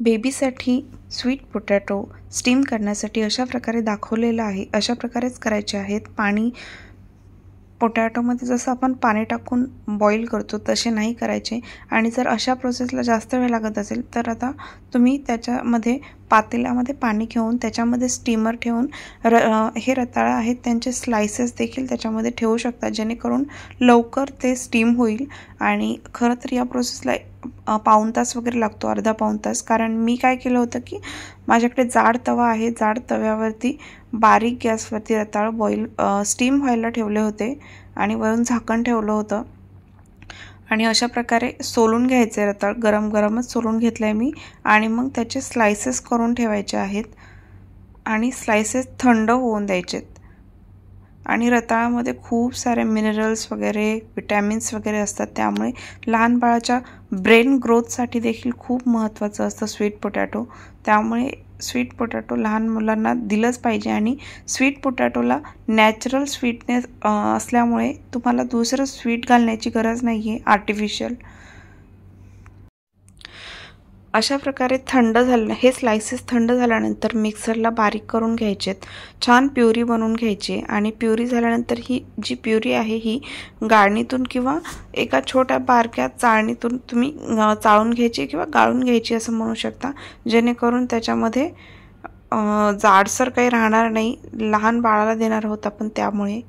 बेबीसाठी sweet potato steam करण्यासाठी अशा प्रकारे दाखवलेलं आहे, अशा प्रकारेच करायचे आहेत। पाणी पोटॅटोमध्ये जसं आपण पाणी टाकून बॉईल करतो तसे नाही करायचे। आणि जर अशा प्रोसेसला जास्त वेळ लागत असेल तर आता तुम्ही त्याच्यामध्ये पातेल्यामध्ये पाणी घेऊन त्याच्यामध्ये स्टीमर ठेवून हे रताळं आहेत त्यांचे स्लाइसेस देखील त्याच्यामध्ये ठेवू शकता, जेणेकरून लवकर ते स्टीम होईल। आणि खरं तर या प्रोसेसला पाऊण तास वगैरे लागतो, अर्धा पाऊण तास। कारण मी काय केलं होतं की माझ्याकडे जाड तवा आहे, जाड तव्यावरती बारीक गॅसवरती रताळं स्टीम व्हायला ठेवले होते आणि वरून झाकण ठेवलं होतं। आणि अशा प्रकारे सोलून घ्यायचे रताळ, गरम गरमच सोलून घेतलंय मी। आणि मग त्याचे स्लाइसेस करून ठेवायचे आहेत आणि स्लाइसेस थंड होऊन द्यायचेत। आणि रताळामध्ये खूप सारे मिनरल्स वगैरे विटॅमिन्स वगैरे असतात, त्यामुळे लहान बाळाच्या ब्रेन ग्रोथसाठी देखील खूप महत्त्वाचं असतं स्वीट पोटॅटो। त्यामुळे स्वीट पोटॅटो लहान मुलांना दिलंच पाहिजे। आणि स्वीट पोटॅटोला नॅचरल स्वीटनेस असल्यामुळे तुम्हाला दुसरं स्वीट घालण्याची गरज नाही आहे आर्टिफिशियल। अशा प्रकारे हे स्लाइसेस थंड झाल्यानंतर मिक्सरला बारीक करून घ्यायचेत, छान प्युरी बनवून घ्यायची। आणि प्युरी झाल्यानंतर ही जी प्युरी आहे ही गाळणीतून किंवा एका छोट्या बारक्या चाळणीतून तुम्ही चाळून घ्यायची किंवा गाळून घ्यायची असं म्हणू शकता, जेणेकरून त्याच्यामध्ये जाडसर काही राहणार नाही। लहान बाळाला देणार आहोत आपण, त्यामुळे